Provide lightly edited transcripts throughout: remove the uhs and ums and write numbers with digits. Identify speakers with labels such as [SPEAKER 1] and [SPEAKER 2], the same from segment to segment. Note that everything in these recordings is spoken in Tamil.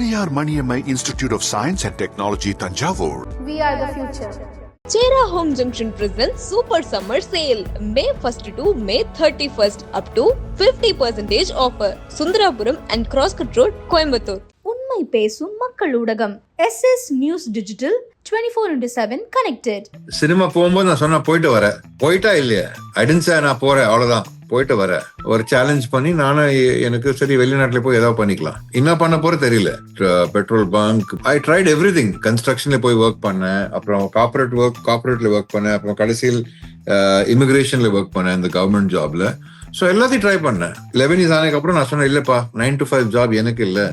[SPEAKER 1] Periyar Maniammai Institute of Science and Technology, Tanjavur.
[SPEAKER 2] We are the future.
[SPEAKER 3] Chera Home Junction presents Super Summer Sale, May 1st to May 31st, up to 50% offer. Sundarapuram and Crosscut Road, Coimbatore.
[SPEAKER 2] உண்மை பேசும் மக்கள் ஊடகம் SS news digital 24/7 connected.
[SPEAKER 4] Cinema போகும்போது நான் சொன்ன போயிட்டு வரேன், போயிட்டா இல்லையா ஐடென்சா நான் போறேன், அவ்வளவுதான், போயிட்டு வரேன். ஒரு சேலஞ்ச் பண்ணி நானும் எனக்கு சரி வெளிநாட்டுல போய் ஏதாவது பண்ணிக்கலாம், என்ன பண்ண போற தெரியல. Petrol bunk I tried everything. கன்ஸ்ட்ரக்ஷன்ல போய் ஒர்க் பண்ணேன், அப்புறம் கார்பரேட்ல ஒர்க் பண்ணேன், அப்புறம் கடைசியில் இமிகிரேஷன்ல ஒர்க் பண்ணேன் இந்த கவர்மெண்ட் ஜாப்ல. ஸோ எல்லாத்தையும் ட்ரை பண்ணேன். 11 years ஆனதுக்கு அப்புறம் நான் சொன்னேன், இல்லப்பா 9 to 5 ஜாப் எனக்கு இல்லை.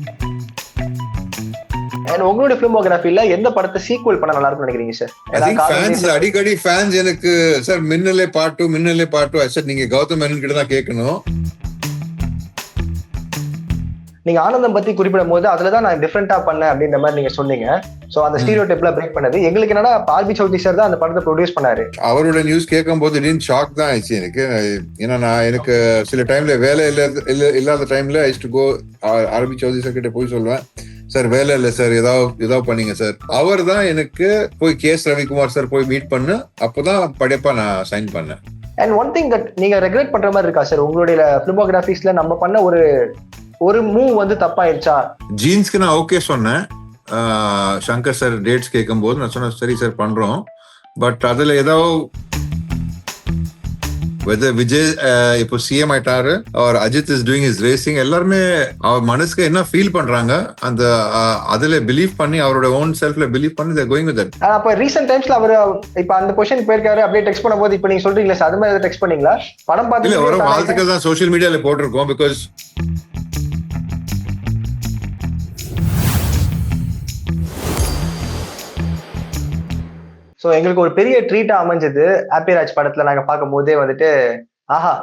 [SPEAKER 5] உங்களுடைய பிலிமோகிராஃபில எந்த படத்தை சீக்வல் பண்ண நல்லா இருக்கும்னு நினைக்கிறீங்க சார்?
[SPEAKER 4] அடிக்கடி ஃபேன்ஸ் எனக்கு சார் மின்னலே பாட்டு சார் நீங்க கௌதம் மேனன் கிட்ட தான் கேட்கணும்.
[SPEAKER 5] நீங்க ஆனந்தம் பத்தி குறிப்பிடும் போது அதுலதான் நான் டிஃபரெண்டா பண்ணேன் அப்படின்ற மாதிரி நீங்க சொன்னீங்க. சோ அந்த ஸ்டீரியோடைப்ல பிரேக் பண்ணது எங்களுக்கு என்னன்னா ஆர்பி சௌத்ரி சார் தான் அந்த படத்தை ப்ரொடியூஸ் பண்ணாரு.
[SPEAKER 4] அவரோட நியூஸ் கேட்கும் போது திடீர்னு ஷாக் தான் ஆயிடுச்சு எனக்கு. ஏன்னா எனக்கு சில டைம்ல வேலை இல்லாத டைம்ல I do go RB Choudhary sir கிட்ட போய் சொல்லுவேன், சார் வேலை இல்லை சார், ஏதாவது பண்ணீங்க சார். அவர் தான் எனக்கு போய் கேஎஸ் ரவிக்குமார் சார் போய் மீட் பண்ணு, அப்போதான் படைப்பா நான் சைன் பண்ணேன்.
[SPEAKER 5] அண்ட் ஒன் திங் தட் நீங்க ரெகுலேட் பண்ற மாதிரி இருக்கா சார் உங்களுடைய பிலிமோகிராஃபிஸ்ல? நம்ம பண்ண ஒரு மூவ் வந்து தப்பாயிருச்சா?
[SPEAKER 4] ஜீன்ஸ்க்கு நான் ஓகே சொன்னேன். சங்கர் சார் டேட்ஸ் கேட்கும் போது நான் சொன்னேன், சரி சார் பண்றோம். பட் அதுல ஏதோ விஜய் இப்போ சிஎம் ஆயிட்டாரு, அவர் Ajith is doing is racing, எல்லாருமே அவர் மனசுக்கு என்ன ஃபீல் பண்றாங்க அந்த அதுல பிலீவ் பண்ணி அவரோட ஓன் செல்ஃப்ல பிலீவ் பண்ணி they going with that.
[SPEAKER 5] அப்ப ரீசன்ட் டைம்ஸ்ல அவர் இப்ப அந்த பொசிஷன் போயிருக்காரு, அப்படியே டெக்ஸ்ட் பண்ணும்போது இப்ப நீங்க சொல்றீங்களா சார், அது மாதிரி டெக்ஸ்ட் பண்ணீங்களா? படம் பார்த்து
[SPEAKER 4] இல்ல, ஒரு வாழ்த்துக்கள் தான் சோஷியல் மீடியால போட்டிருக்கோம். பிகாஸ்
[SPEAKER 5] ஸோ எங்களுக்கு ஒரு பெரிய ட்ரீட்டா அமைஞ்சது ஹாப்பி ராஜ் படத்துல நாங்க பார்க்கும் போதே வந்துட்டு, ஆஹா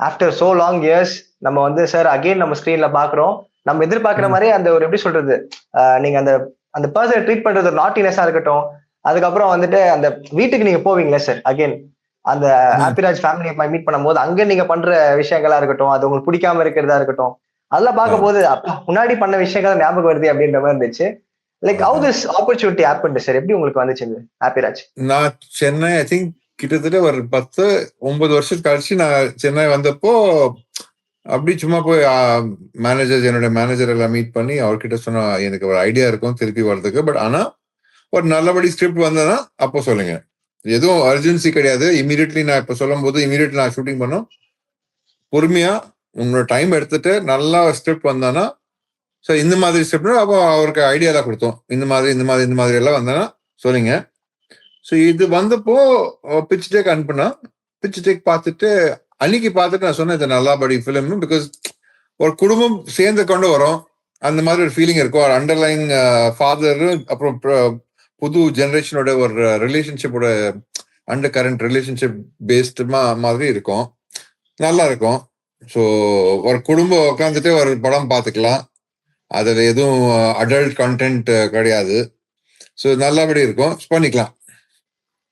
[SPEAKER 5] ஆஃப்டர் சோ லாங் இயர்ஸ் நம்ம வந்து சார் அகெயின் நம்ம ஸ்கிரீன்ல பாக்குறோம். நம்ம எதிர்பார்க்குற மாதிரியே அந்த ஒரு எப்படி சொல்றது, நீங்க அந்த பர்சனை ட்ரீட் பண்றது ஒரு நாட்டினஸா இருக்கட்டும், அதுக்கப்புறம் வந்துட்டு அந்த வீட்டுக்கு நீங்க போவீங்களே சார் அகெயின் அந்த ஹாப்பி ராஜ் ஃபேமிலியை மீட் பண்ணும் போது அங்க நீங்க பண்ற விஷயங்களா இருக்கட்டும், அது உங்களுக்கு பிடிக்காம இருக்கிறதா இருக்கட்டும், அதெல்லாம் பார்க்கும் போது முன்னாடி பண்ண விஷயங்கள் ஞாபகம் வருது அப்படின்ற மாதிரி இருந்துச்சு. Like how this opportunity happened sir? எப்படி உங்களுக்கு வந்துச்சு ஹாப்பி ராஜ்?
[SPEAKER 4] நான் சென்னை ஐ திங்க் கிட்டத்தட்ட ஒரு 10-9 வருஷம் கழிச்சு நான் சென்னை வந்தப்போ அப்படி சும்மா போய் என்னோட மேனேஜர் எல்லாம் மீட் பண்ணி அவர்கிட்ட சொன்னா எனக்கு ஒரு ஐடியா இருக்கும் திருப்பி வர்றதுக்கு. பட் ஆனா ஒரு நல்லபடி ஸ்கிரிப்ட் வந்ததுன்னா அப்போ சொல்லுங்க, எதுவும் அர்ஜென்சி கிடையாது. இமீடியட்லி நான் இப்ப சொல்லும் போது இமீடியட்லி நான் ஷூட்டிங் பண்ணோம். பொறுமையா உங்களோட டைம் எடுத்துட்டு நல்லா ஸ்கிரிப்ட் வந்தானா, ஸோ இந்த மாதிரி ஸ்டெப்னா அப்போ அவருக்கு ஐடியா தான் கொடுத்தோம், இந்த மாதிரி எல்லாம் வந்தேன்னா சொல்லுங்க. ஸோ இது வந்தப்போ பிச் டேக் அனுப்புனா, பிச் டேக் பார்த்துட்டு அன்னைக்கு பார்த்துட்டு நான் சொன்னேன் இது நல்லா படி ஃபிலிம். பிகாஸ் ஒரு குடும்பம் சேர்ந்து கொண்டு வரோம், அந்த மாதிரி ஒரு ஃபீலிங் இருக்கும். ஒரு அண்டர்லைன் ஃபாதர் அப்புறம் புது ஜெனரேஷனோட ஒரு ரிலேஷன்ஷிப்போட அண்டர் கரண்ட் ரிலேஷன்ஷிப் பேஸ்டு மாதிரி இருக்கும், நல்லா இருக்கும். ஸோ ஒரு குடும்பம் உட்காந்துட்டு ஒரு படம் பார்த்துக்கலாம், அதுல எதுவும் அடல்ட் கண்டென்ட் கிடையாது. ஸோ நல்லபடி இருக்கும், பண்ணிக்கலாம்.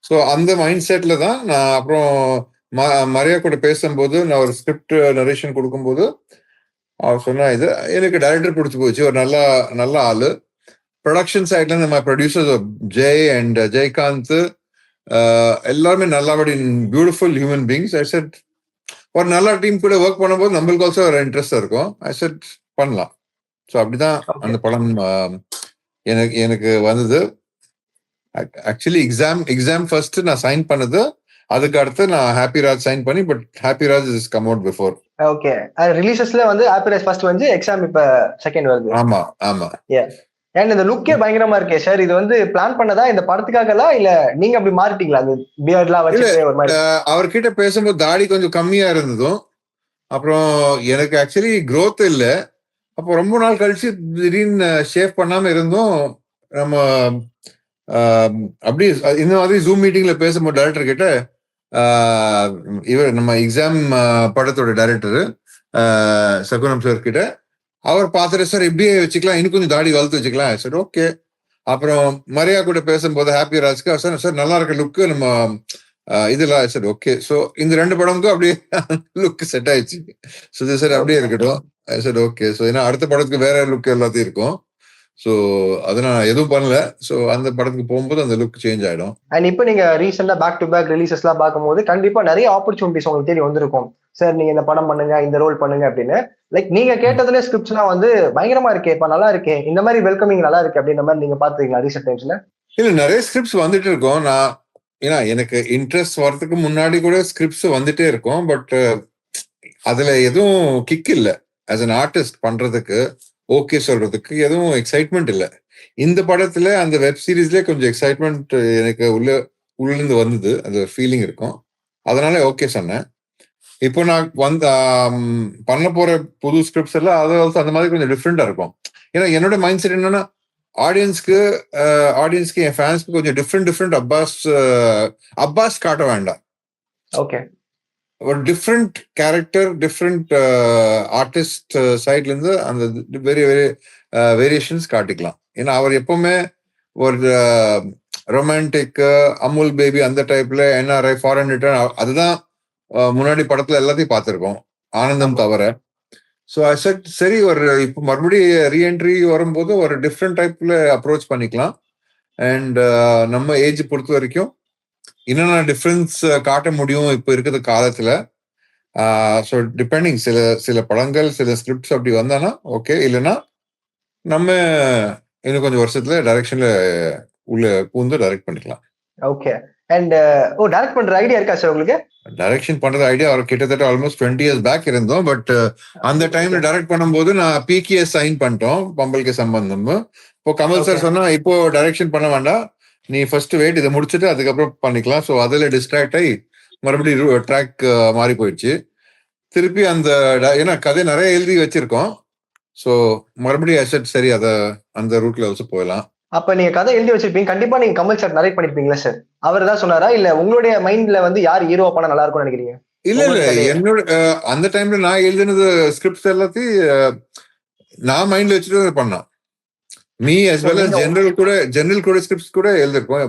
[SPEAKER 4] ஸோ அந்த மைண்ட் செட்ல தான் நான் அப்புறம் மரியா கூட பேசும்போது நான் ஒரு ஸ்கிரிப்ட் நரேஷன் கொடுக்கும்போது அவர் சொன்னா, இது எனக்கு டைரக்டர் பிடிச்சி போச்சு, ஒரு நல்ல ஆளு. ப்ரொடக்ஷன் சைட்ல இருந்து நம்ம ப்ரொடியூசர்ஸ் ஜெய் அண்ட் ஜெயகாந்த் எல்லாருமே நல்லபடி பியூட்டிஃபுல் ஹியூமன் பீங்ஸ். ஐ செட் ஒரு நல்ல டீம் கூட ஒர்க் பண்ணும்போது நம்மளுக்கு ஆல்சோ ஒரு இன்ட்ரெஸ்ட் இருக்கும். ஐ செட் பண்ணலாம். ஸோ அப்படிதான் அந்த படம் எனக்கு வந்தது. ஆக்சுவலி எக்ஸாம் ஃபர்ஸ்ட் நான் சைன் பண்ணது, அதுக்கு அடுத்து நான் ஹாப்பி ராஜ் சைன் பண்ணி, but happy Raj is come out before.
[SPEAKER 5] Okay, ரிலீசஸ்ல வந்து ஹாப்பி ராஜ் ஃபர்ஸ்ட் வந்து எக்ஸாம் இப்ப செகண்ட் வருது.
[SPEAKER 4] ஆமா.
[SPEAKER 5] அண்ட் இந்த லுக்கே பயங்கரமா இருக்கே சார், இது வந்து பிளான் பண்ணதா இந்த படத்துக்காகலாம் இல்ல நீங்க அப்படி மாறிட்டீங்களா? அந்த பியர்ட்லாம் வச்சு ஒரு மாதிரி
[SPEAKER 4] அவர்கிட்ட பேசும்போது தாடி கொஞ்சம் கம்மியா இருந்ததும், அப்புறம் எனக்கு ஆக்சுவலி growth இல்ல. அப்போ ரொம்ப நாள் கழிச்சு திடீர்னு ஷேவ் பண்ணாம இருந்தோம். நம்ம அப்படி இந்த மாதிரி ஜூம் மீட்டிங்ல பேசும்போது டைரக்டர் கிட்ட இவர் நம்ம எக்ஸாம் படத்தோட டைரக்டர் சகுனம் சார் கிட்ட அவர் பார்த்துட்டு, சார் இப்படியே வச்சுக்கலாம், இன்னும் கொஞ்சம் தாடி வளர்த்து வச்சுக்கலாம். Sir okay. அப்புறம் மரியா கூட பேசும்போது ஹாப்பி ராஜ்க்கு சார் சார் நல்லா இருக்க லுக்கு நம்ம இதெல்லாம் சார் ஓகே. ஸோ இந்த 2 படமுக்கும் அப்படியே லுக் செட் ஆயிடுச்சு. ஸோ சார் அப்படியே இருக்கட்டும் சார் ஓகே. ஸோ ஏன்னா அடுத்த படத்துக்கு வேற லுக் எல்லாத்தையும் இருக்கும். ஸோ அதை நான் எதுவும் பண்ணல. ஸோ அந்த படத்துக்கு போகும்போது அந்த லுக் சேஞ்ச் ஆயிடும்.
[SPEAKER 5] அண்ட் இப்போ நீங்க ரீசெண்டா பேக் டு பேக் ரிலீசஸ் எல்லாம் பார்க்கும்போது கண்டிப்பா நிறைய ஆப்பர்ச்சுனிட்டிஸ் உங்களுக்கு தேடி வந்திருக்கும். சார் நீங்க இந்த படம் பண்ணுங்க, இந்த ரோல் பண்ணுங்க அப்படின்னு. லைக் நீங்க கேட்டதுல ஸ்கிரிப்ட்ஸ்லாம் வந்து பயங்கரமா இருக்கே, இப்ப நல்லா இருக்கே, இந்த மாதிரி வெல்கமிங் நல்லா இருக்கு அப்படின்ற மாதிரி நீங்க பாத்துருக்கீங்களா ரீசெண்ட் டைம்ஸ்ல?
[SPEAKER 4] இல்ல, நிறைய ஸ்கிரிப்ட்ஸ் வந்துட்டு இருக்கோம். நான் ஏன்னா எனக்கு இன்ட்ரெஸ்ட் வரதுக்கு முன்னாடி கூட ஸ்கிரிப்ட்ஸ் வந்துட்டே இருக்கும். பட் அதுல எதுவும் கிக் இல்லை. ஆஸ் அன் ஆர்டிஸ்ட் பண்றதுக்கு ஓகே சொல்றதுக்கு எதுவும் எக்ஸைட்மெண்ட் இல்லை. இந்த படத்துல அந்த வெப் சீரிஸ்ல கொஞ்சம் எக்ஸைட்மெண்ட் எனக்கு உள்ளிருந்து வந்தது. அந்த ஃபீலிங் இருக்கும். அதனால ஓகே சொன்னேன். இப்போ நான் பண்ண போற புது ஸ்கிரிப்ட்ஸ் எல்லாம் அது அந்த மாதிரி கொஞ்சம் டிஃப்ரெண்டா இருக்கும். ஏன்னா என்னோட மைண்ட் செட் என்னன்னா ஆடியன்ஸ்க்கு என் ஃபேன்ஸ்க்கு கொஞ்சம் டிஃப்ரெண்ட் அப்பாஸ் காட்ட வேண்டாம்.
[SPEAKER 5] ஓகே,
[SPEAKER 4] ஒரு டிஃப்ரெண்ட் கேரக்டர், டிஃப்ரெண்ட் ஆர்டிஸ்ட் சைட்ல இருந்து அந்த வெரி வெரி வேரியேஷன்ஸ் காட்டிக்கலாம். ஏன்னா அவர் எப்பவுமே ஒரு ரொமான்டிக் அமுல் பேபி அந்த டைப்ல என்ஆர்ஐ ஃபாரின் ரிட்டர்ன் அதுதான் முன்னாடி படத்துல எல்லாத்தையும் பார்த்திருக்கோம், ஆனந்தம் தவிர. ஸோ சரி, ஒரு இப்போ மறுபடியும் ரீஎன்ட்ரி வரும்போது ஒரு டிஃப்ரெண்ட் டைப்ல அப்ரோச் பண்ணிக்கலாம். அண்ட் நம்ம ஏஜ் பொறுத்த வரைக்கும் என்னென்ன டிஃப்ரென்ஸ் காட்ட முடியும் இப்போ இருக்கிற காலத்துல. ஸோ டிபெண்டிங் சில படங்கள் சில ஸ்கிரிப்ட்ஸ் அப்படி வந்தானா ஓகே, இல்லைன்னா நம்ம இன்னும் கொஞ்சம் வருஷத்துல டைரக்ஷன்ல உள்ள பூந்து டைரக்ட் பண்ணிக்கலாம்.
[SPEAKER 5] ஓகே. அண்ட் டைரக்ட் பண்ற ஐடியா இருக்கா சார் உங்களுக்கு?
[SPEAKER 4] டைரக்ஷன் பண்றது ஐடியா கிட்டத்தட்ட ஆல்மோஸ்ட் 20 years பேக் இருந்தோம். பட் அந்த டைம்ல டைரக்ட் பண்ணும்போது நான் பிகேஎஸ் சைன் பண்ணிட்டோம், பம்பல்கே சம்பந்தம். இப்போ கமல் சார் சொன்னா இப்போ டைரக்ஷன் பண்ண வேண்டாம், நீ ஃபர்ஸ்ட் வெயிட் இதை முடிச்சுட்டு அதுக்கப்புறம் பண்ணிக்கலாம். ஸோ அதுல டிஸ்ட்ராக்ட் ஆகி மறுபடியும் ட்ராக் மாறி போயிடுச்சு. திருப்பி ஏன்னா கதை நிறைய எழுதி வச்சிருக்கோம். ஸோ மறுபடியும் அசெட் சரி, அந்த ரூட்ல வச்சு போயிடலாம்.
[SPEAKER 5] அப்ப நீங்க கதை எழுதி வச்சிருப்பீங்க, கண்டிப்பா நீங்க கமல் சார் நரேட் பண்ணிருப்பீங்களா சார்? அவர் தான் சொன்னாரா, இல்ல உங்களுடைய மைண்ட்ல வந்து யார் ஹீரோ பண்ணா நல்லா இருக்கும்னு நினைக்கிறீங்க?
[SPEAKER 4] இல்ல என்னோட அந்த டைம்ல நான் எழுதினது ஸ்கிரிப்ட்ஸ் எல்லாத்தையும் நான் மைண்ட்ல வச்சுட்டு பண்ணேன். Me as well as general கூட ஸ்கிரிப்ட்ஸ் கூட எழுதிருக்கோம்.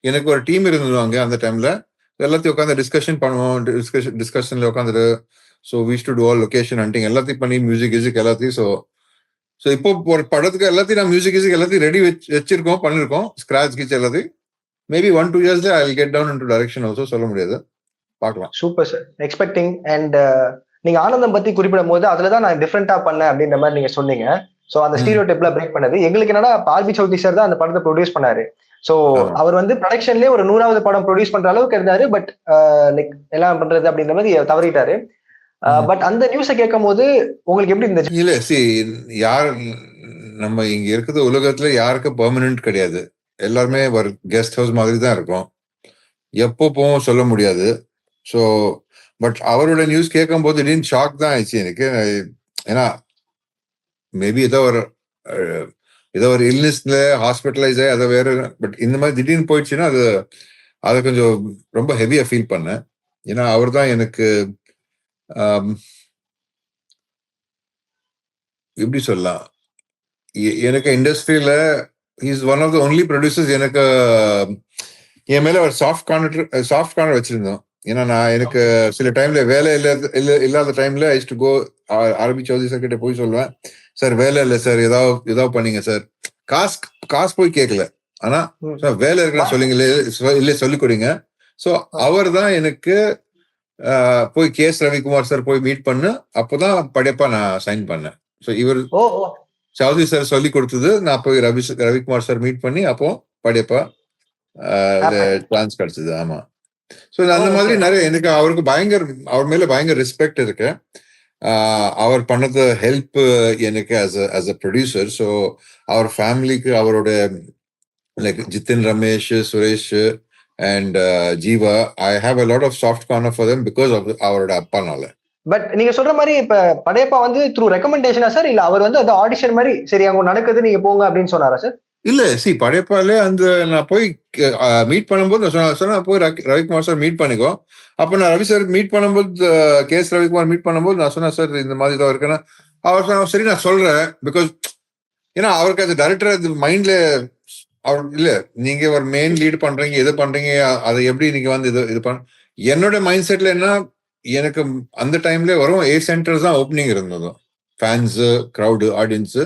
[SPEAKER 4] எனக்கு ஒரு டீம் இருந்துவாங்க அந்த டைம்ல. எல்லாத்தையும் உட்காந்து டிஸ்கஷன் பண்ணுவோம். டிஸ்கஷன்ல உட்காந்துட்டு so we do do all location hunting எல்லாத்தையும் பண்ணி மியூசிக் எல்லாத்தையும். ஸோ இப்போ ஒரு படத்துக்கு எல்லாத்தையும் நான் மியூசிக் எல்லாத்தையும் ரெடி வச்சிருக்கோம், பண்ணிருக்கோம், ஸ்கிராச் கீச் எல்லாத்தையும். மேபி 1-2 yearsல I will get down into direction also. சொல்ல முடியாது, பார்க்கலாம்.
[SPEAKER 5] Super sir, expecting. அண்ட் நீங்க ஆனந்தம் பத்தி குறிப்பிடும் போது அதுலதான் நான் டிஃப்ரெண்டா பண்ணேன் அப்படின்ற மாதிரி நீங்க சொன்னீங்க. ஸோ அந்த ஸ்டீரியோ டைப்ல பிரேக் பண்ணது எங்களுக்கு என்னன்னா, ஆர்பி சௌத்ரி சார் தான் அந்த படத்தை ப்ரொடியூஸ் பண்ணாரு. ஸோ அவர் வந்து ப்ரொடக்ஷன்லேயே ஒரு 100வது படம் ப்ரொடியூஸ் பண்ற அளவுக்கு இருந்தாரு. பட் லைக் எல்லாம் பண்றது அப்படின்ற மாதிரி தவறிட்டாரு. பட் அந்த நியூஸை கேட்கும் போது உங்களுக்கு எப்படி இருந்துச்சு?
[SPEAKER 4] இல்ல யார் நம்ம இங்க இருக்கிற உலகத்துல யாருக்கும் பெர்மனன்ட் கிடையாது. எல்லாருமே ஒரு கெஸ்ட் ஹவுஸ் மாதிரி தான் இருக்கும், எப்போ போவோம் சொல்ல முடியாது. ஸோ பட் அவரோட நியூஸ் கேட்கும் போது திடீர்னு ஷாக் தான் ஆயிடுச்சு எனக்கு. ஏன்னா மேபி ஏதோ ஒரு இல்னஸ்ல ஹாஸ்பிட்டலைஸ் ஆகி அதை வேற. பட் இந்த மாதிரி திடீர்னு போயிடுச்சுன்னா அதை கொஞ்சம் ரொம்ப ஹெவியா ஃபீல் பண்ணேன். ஏன்னா அவர் தான் எனக்கு எப்படி சொல்லலாம், எனக்கு இண்டஸ்ட்ரியில is one of the only producers. எனக்கு என் மேல ஒரு சாஃப்ட் கார்னர் வச்சிருந்தோம். ஏன்னா எனக்கு சில டைம்ல வேலை இல்லாத டைம்ல I do go RB Choudhary sir கிட்ட போய் சொல்லுவேன், சார் வேலை இல்லை சார், ஏதாவது பண்ணீங்க சார். காசு போய் கேட்கல, ஆனா வேலை இருக்குன்னு சொல்லுங்களே, இல்லை சொல்லிக் கொடுங்க. ஸோ அவர் தான் எனக்கு போய் கேஎஸ் ரவிக்குமார் சார் போய் மீட் பண்ணு, அப்போதான் படைப்பா நான் சைன் பண்ணேன். ஸோ இவர் சௌத்ரி சார் சொல்லி கொடுத்தது, நான் போய் ரவிக்குமார் சார் மீட் பண்ணி அப்போ படைப்பா சான்ஸ் கிடைச்சது. ஆமா. ஸோ அந்த மாதிரி நிறைய எனக்கு அவர் மேல பயங்கர ரெஸ்பெக்ட் இருக்கு. அவர் பண்ணது ஹெல்ப் எனக்கு as a ப்ரொடியூசர். ஸோ அவர் ஃபேமிலிக்கு அவரோட like Jitin, Ramesh, Suresh and Jeeva, I have a lot of soft corner for them because of அவரோட அப்பானால.
[SPEAKER 5] பட் நீங்க சொல்ற மாதிரி இப்ப படையப்பா வந்து த்ரூ ரெக்கமெண்டேஷனா சார், இல்ல அவர் வந்து அந்த ஆடிஷன் மாதிரி சரி அங்க நடக்குது நீங்க போங்க அப்படின்னு சொன்னாரா சார்? இல்ல
[SPEAKER 4] படையப்பாலே நான் போய் மீட் பண்ணும்போது சொன்னா போய் ரவிக்குமார் சார் மீட் பண்ணிக்கோ. அப்ப நான் ரவி சார் மீட் பண்ணும்போது கேஎஸ் ரவிக்குமார் மீட் பண்ணும்போது நான் சொன்னேன், சார் இந்த மாதிரி தான் இருக்குன்னா அவர் சொன்ன சரி நான் சொல்றேன். பிகாஸ் ஏன்னா அவருக்கு அது டைரக்டர் அது மைண்ட்ல அவர் இல்ல, நீங்க ஒரு மெயின் லீட் பண்றீங்க, எது பண்றீங்க, அதை எப்படி நீங்க வந்து இது என்னோட மைண்ட் செட்ல என்ன, எனக்கு அந்த டைம்ல வரும் 8 சென்டர்ஸ் தான் ஓப்பனிங் இருந்ததும், fans, crowd, audience.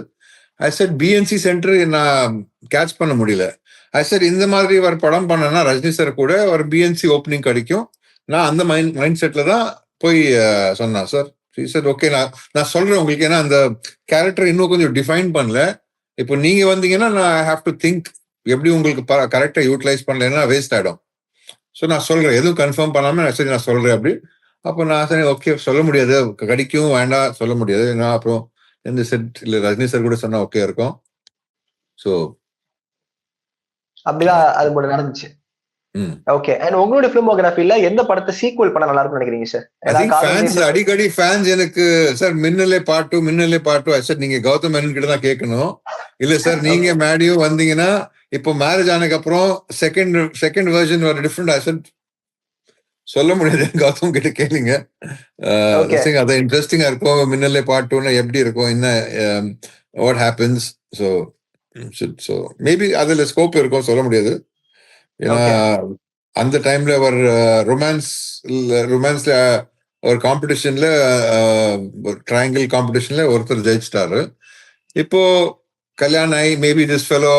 [SPEAKER 4] I said B and C centre நான் கேட்ச் பண்ண முடியல. ஐ செட் இந்த மாதிரி ஒரு படம் பண்ணனா ரஜினி சார் கூட ஒரு பிஎன்சி ஓப்பனிங் கிடைக்கும். நான் அந்த மைண்ட் செட்ல தான் போய் சொன்னேன் சார். சார் ஓகே நான் சொல்றேன் உங்களுக்கு, ஏன்னா அந்த கேரக்டர் இன்னும் கொஞ்சம் டிஃபைன் பண்ணல. இப்போ நீங்க வந்தீங்கன்னா நான் ஐ ஹாவ் டு திங்க் எப்படி உங்களுக்கு கரெக்டா யூட்டிலைஸ் பண்ணலன்னா வேஸ்ட் ஆயிடும். ஸோ நான் சொல்றேன், எதுவும் கன்ஃபார்ம் பண்ணாம சரி நான் சொல்றேன் அப்படி. அப்போ நான் சரி ஓகே சொல்ல முடியாது, கிடைக்கும் வேண்டாம் சொல்ல முடியாது. நான் அப்புறம் இந்த செட் இல்ல ரஜினி சார் கூட சொன்னா ஓகே இருக்கும். ஸோ
[SPEAKER 5] அப்படிதான் அது போல நடந்துச்சு. ஓகே. அண்ட் உங்களுடைய ஃபிலிமோகிராஃபில எந்த படத்தை சீக்வல் பண்ண நல்லா இருக்கும்னு நினைக்கிறீங்க சார்?
[SPEAKER 4] அடிக்கடி ஃபேன்ஸ் எனக்கு சார் மின்னலே பாட்டு சார் நீங்க கௌதம் மேனன் கிட்ட தான் கேட்கணும். இல்ல சார் நீங்க மேடியும் வந்தீங்கன்னா இப்போ மேரேஜ் ஆனதுக்கு அப்புறம் செகண்ட் வெர்ஷன் ஒரு டிஃப்ரெண்ட் சார் சொல்ல முடியாது, கௌதம் கிட்ட கேளுங்க. அது இன்ட்ரெஸ்டிங்கா இருக்கும். மின்னலே பாட்டுன்னா எப்படி இருக்கும், என்ன வாட் ஹேப்பன்ஸ். ஸோ மேபி அதுல ஸ்கோப் இருக்கும், சொல்ல முடியாது. ஏன்னா அந்த டைம்ல ஒரு ரொமான்ஸ்ல ஒரு காம்படிஷன்ல ட்ரையாங்கிள் காம்படிஷன்ல ஒருத்தர் ஜெயிச்சிட்டாரு. இப்போ கல்யாணம் ஆகி மேபி திஸ் ஃபெலோ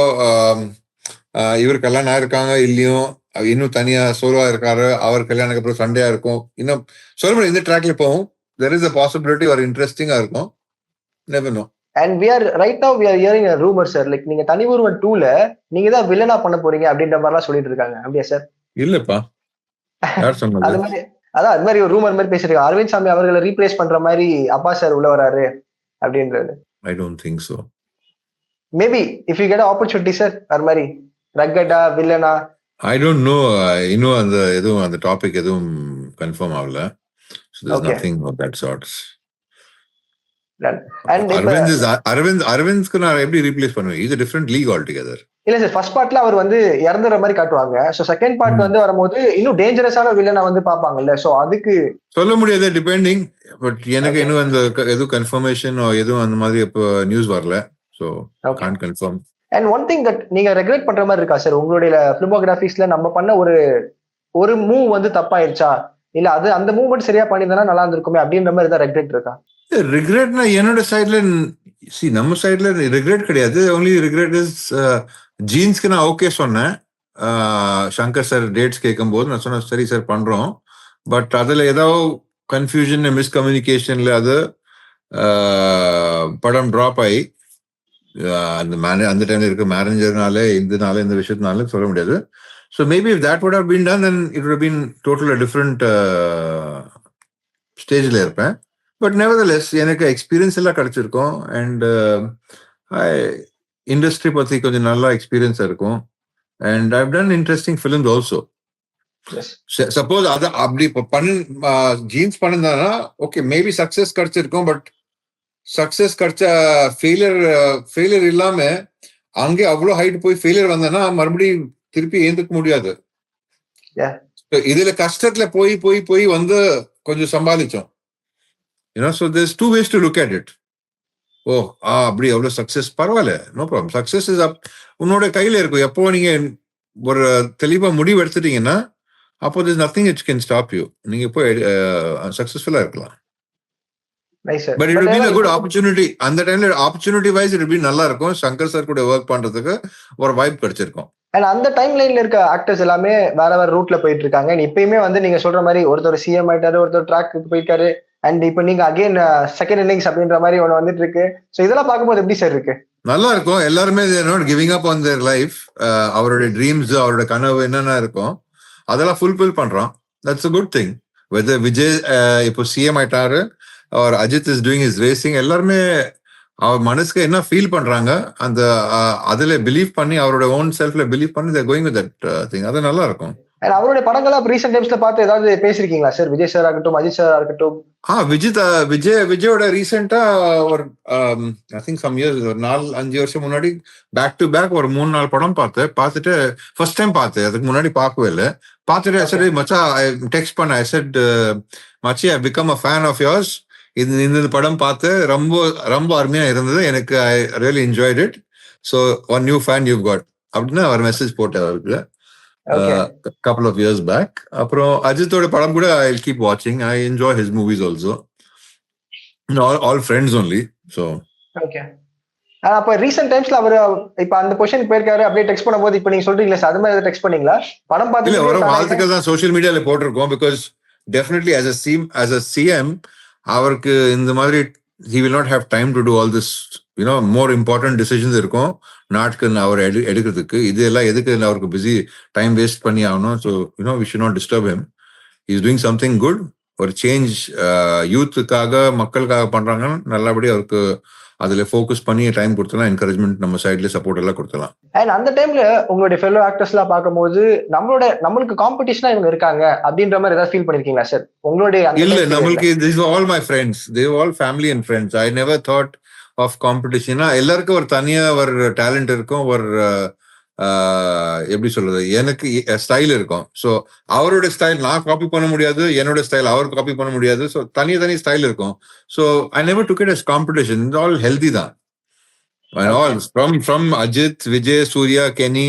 [SPEAKER 4] இவர் கல்யாணம் ஆயிருக்காங்க இல்லையும், இன்னும் தனியா சோலோவா இருக்காரு, அவர் கல்யாணத்துக்கு அப்புறம் சண்டையா இருக்கும், இன்னும் சொல்ல முடியாது. இந்த ட்ராக்ல போகும், தெர் இஸ் அ பாசிபிலிட்டி ஒரு இன்ட்ரெஸ்டிங்கா இருக்கும். Never know.
[SPEAKER 5] And we are hearing a rumor sir, like நீங்க தனி ஒருவன் 2ல நீங்க தான் வில்லனா பண்ண போறீங்க அப்படின்ற மாதிரி எல்லாம் சொல்லிட்டு இருக்காங்க. அப்படியே சார்?
[SPEAKER 4] இல்லப்பா, யார் சொன்னது?
[SPEAKER 5] அது மாதிரி அது மாதிரி ஒரு ரூமர் மாதிரி பேசிட்டு இருக்காங்க. அரவிந்த் சாமி அவர்களை ரீப்ளேஸ் பண்ற மாதிரி அப்பா சார் உள்ள வராரு அப்படின்றது.
[SPEAKER 4] I don't think so.
[SPEAKER 5] Maybe if you get an opportunity sir, அது மாதிரி ரக்கடா வில்லனா.
[SPEAKER 4] I don't know. இன்னும் அந்த எதுவும் அந்த டாபிக் எதுவும் கன்ஃபார்ம் ஆகல. So there's nothing of that sort. அரவிந்த்க்கு நான் எப்படி ரீப்ளேஸ் பண்ணுவேன்? Is a different league altogether.
[SPEAKER 5] இல்ல சார், ஃபர்ஸ்ட் பார்ட்ல அவர் வந்து இறந்துற மாதிரி காட்டுவாங்க. சோ செகண்ட் பார்ட் வந்து வரும்போது இன்னும் டேஞ்சரஸான வில்லனை வந்து பாப்பாங்கல்ல. சோ அதுக்கு
[SPEAKER 4] சொல்ல முடியாது, டிபெண்டிங். பட் எனக்கு இன்னும் அந்த எதுவும் கன்ஃபர்மேஷன் எதுவும் அந்த மாதிரி இப்போ நியூஸ் வரல. So can't confirm.
[SPEAKER 5] And one thing that நீங்க ரெக்ரெட் பண்ற மாதிரி இருக்கா சார் உங்களுடைய ஃபிலிமோகிராஃபிஸ்ல? நம்ம பண்ண ஒரு மூவ் வந்து தப்பாயிருச்சா, இல்ல அது அந்த மூவ்மெண்ட் சரியா பண்ணிருந்தா நல்லா இருந்திருக்குமே அப்படின்ற மாதிரி ஏதாவது ரெக்ரெட் இருக்கா?
[SPEAKER 4] ரிக்ரெட்னா என்னோட சைட்ல நம்ம சைட்ல ரிக்ரெட் கிடையாது. ஒன்லி ரிக்ரெட் இஸ் ஜீன்ஸ்க்கு நான் ஓகே சொன்னேன். சங்கர் சார் டேட்ஸ் கேட்கும் போது நான் சொன்னேன் சரி சார் பண்றோம். பட் அதுல ஏதாவது கன்ஃபியூஷன் மிஸ்கம்யூனிகேஷன்ல அது படம் டிராப் ஆகி அந்த டைம்ல இருக்க மேனேஜர்னால இந்த விஷயத்தினால சொல்ல முடியாது. So maybe if that would have been done then it would have been டோட்டலா டிஃப்ரெண்ட் ஸ்டேஜ்ல இருப்பேன். பட் நெவர்தலெஸ் எனக்கு எக்ஸ்பீரியன்ஸ் எல்லாம் கிடைச்சிருக்கும். அண்ட் இண்டஸ்ட்ரி பத்தி கொஞ்சம் நல்லா எக்ஸ்பீரியன்ஸ் இருக்கும். And I've done interesting films also. Suppose அதை அப்படி ஜீன்ஸ் பண்ணிருந்தானா ஓகே மேபி சக்சஸ் கிடைச்சிருக்கும். பட் சக்சஸ் கிடைச்ச ஃபெயிலியர் இல்லாம அங்கே அவ்வளோ ஹைட் போய் ஃபெயிலியர் வந்தேன்னா மறுபடியும் திருப்பி ஏந்துக்க முடியாது. இதுல கஷ்டத்துல போய் வந்து கொஞ்சம் சம்பாதிச்சோம். So there's two ways to look at it. அப்படி அவ்வளோ சக்சஸ் பரவாயில்ல, நோ ப்ராப்ளம். சக்சஸ் இஸ் உன்னோட கையில இருக்கும். எப்போ நீங்க ஒரு தெளிவா முடிவு எடுத்துட்டீங்கன்னா அப்போ there's nothing which can stop you. நீங்க போய் சக்சஸ்ஃபுல்லா இருக்கலாம். But it will be a good opportunity. அந்த டைம்ல opportunity wise it will be நல்லா இருக்கும். சங்கர் சார் கூட ஒர்க் பண்றதுக்கு ஒரு வாய்ப்பு கிடைச்சிருக்கும்.
[SPEAKER 5] அண்ட் அந்த டைம் லைன்ல இருக்க ஆக்டர்ஸ் எல்லாமே வேற ரூட்ல போயிட்டு இருக்காங்க. இப்பயுமே வந்து நீங்க சொல்ற மாதிரி ஒருத்தர் சிஎம் ஆயிட்டாரு, ஒருத்தர் ட்ராக்கு போயிருக்காரு. அண்ட் இப்ப நீங்க அகைன் செகண்ட் இன்னிங்ஸ் அப்படின்ற மாதிரி ஒண்ணு வந்துட்டு இருக்கு. சோ இதெல்லாம் பார்க்கும்போது எப்படி சார் இருக்கு? நல்லா இருக்கும்.
[SPEAKER 4] எல்லாருமே giving up on their life. அவருடைய ட்ரீம்ஸ், அவரோட கனவு என்னென்ன இருக்கும் அதெல்லாம் ஃபுல்ஃபில் பண்றான். That's a good thing. Whether Vijay இப்போ சிஎம் ஆயிட்டாரு or Ajith is doing is racing, எல்லாருமே அவர் மனசுக்கு என்ன ஃபீல் பண்றாங்க அந்த அதுல பிலீவ் பண்ணி அவரோட ஓன் செல்ஃப்ல பிலீவ் பண்ணி they're going with that thing. அது நல்லா இருக்கும்.
[SPEAKER 5] அவருடைய படங்களா ரீசெண்ட் டைம்ஸ்ல பார்த்து ஏதாவது பேசிருக்கீங்களா சார்? விஜய் சார் ஆகட்டும், அஜித் சார் ஆகட்டும்.
[SPEAKER 4] விஜயோட ரீசெண்டா ஒரு ஐ திங்க் சம் இயர்ஸ், ஒரு 4-5 வருஷம் முன்னாடி பேக் டு பேக் ஒரு 3-4 படம் பார்த்துட்டு ஃபர்ஸ்ட் டைம் பார்த்தேன். அதுக்கு முன்னாடி பார்க்கவே இல்லை. பார்த்துட்டு ஐ செட் மச்சா, டெக்ஸ்ட் பண்ண ஐ செட் மச்சி I become a fan of yours. இந்த படம் பார்த்து ரொம்ப ரொம்ப அருமையா இருந்தது எனக்கு. I really enjoyed it. So one new fan you got அப்படின்னு ஒரு மெசேஜ் போட்டேன் அவருக்கு couple of years back. அப்புறம் அஜித்தோட படம் கூட I'll keep watching. I enjoy his movies also. All friends only. So
[SPEAKER 5] okay. அப்ப ரீசெண்ட் டைம்ஸ்ல அவரு இப்ப அந்த பொசிஷன் போயிருக்காரு அப்படியே டெக்ஸ்ட் பண்ணும்போது இப்ப நீங்க சொல்றீங்களா சார், அது மாதிரி டெக்ஸ்ட் பண்ணீங்களா? படம்
[SPEAKER 4] இல்ல வரும்
[SPEAKER 5] பார்த்து
[SPEAKER 4] வாழ்த்துக்கள் தான் சோஷியல் மீடியால போட்டிருக்கோம். Because definitely as a CM அவருக்கு இந்த மாதிரி he will not have time to do all this, more important decisions இருக்கும் நாட்டுக்கு அவர் எடுக்கிறதுக்கு. இது எல்லாம் எதுக்கு அவருக்கு பிஸி டைம் வேஸ்ட் பண்ணி ஆகணும். So we should not disturb him. He is doing something good. ஒரு சேஞ்ச் யூத்துக்காக மக்களுக்காக பண்றாங்கன்னு நல்லபடி அவருக்கு அதுல ஃபோக்கஸ் பண்ணி டைம் கொடுத்தலாம், என்கரேஜ்மெண்ட் நம்ம சைட்ல சப்போர்ட் எல்லாம் கொடுத்தலாம்.
[SPEAKER 5] அண்ட் அந்த டைம்ல உங்களுடைய ஃபெல்லோ ஆக்டர்ஸ் எல்லாம் பார்க்கும்போது நம்மளுக்கு காம்படிஷனா இவங்க இருக்காங்க அப்படின்ற மாதிரி ஏதாவது ஃபீல் பண்ணிருக்கீங்களா சார் உங்களுடைய?
[SPEAKER 4] இல்ல, நம்மளுக்கு this were all my friends. They were all family and friends. I never thought of competition. எல்லாருக்கும் ஒரு தனியா ஒரு டேலண்ட் இருக்கும், ஒரு எப்படி சொல்றது, எனக்கு ஸ்டைல் இருக்கும். ஸோ அவரோட ஸ்டைல் நான் காப்பி பண்ண முடியாது, என்னோட ஸ்டைல் அவர் காப்பி பண்ண முடியாது. ஸோ தனி ஸ்டைல் இருக்கும். So I never took it as competition. It's all healthy தான். ஆல் ஃப்ரம் அஜித், விஜய், சூர்யா, கெனி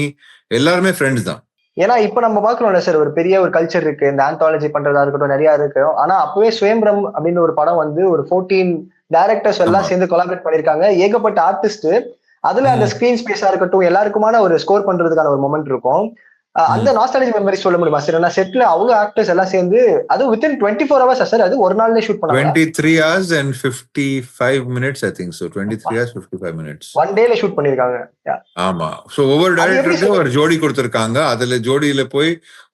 [SPEAKER 4] எல்லாருமே ஃப்ரெண்ட்ஸ் தான்.
[SPEAKER 5] ஏன்னா இப்ப நம்ம பாக்குறோம்ல சார், ஒரு பெரிய ஒரு கல்ச்சர் இருக்கு, இந்த ஆந்தாலஜி பண்றதா இருக்கட்டும், நிறைய இருக்கு. ஆனா அப்பவே சுயம்பரம் அப்படின்னு ஒரு படம் வந்து ஒரு 14 டைரக்டர்ஸ் எல்லாம் சேர்ந்து கொலாபரேட் பண்ணிருக்காங்க, ஏகப்பட்ட ஆர்டிஸ்ட். அதுல அந்த ஸ்கிரீன் ஸ்பேஸா இருக்கட்டும், எல்லாருக்குமான ஒரு ஸ்கோர் பண்றதுக்கான ஒரு மொமெண்ட் இருக்கும். அந்த நாஸ்டாலஜி மெமரி சொல்ல முடியுமா சார்? ஏன்னா செட்ல அவ்வளவு ஆக்டர்ஸ் எல்லாம் சேர்ந்து, அது within 24 hours சார், அது ஒரு நாள்லயே ஷூட் பண்ணாங்க.
[SPEAKER 4] 23 hours and 55 minutes I think so. 23 hours 55 minutes
[SPEAKER 5] one டேல ஷூட் பண்ணிருக்காங்க.
[SPEAKER 4] ஆமா. சோ ஒவ்வொரு டைரக்டருக்கு ஒரு ஜோடி கொடுத்திருக்காங்க. அதுல ஜோடியில போய்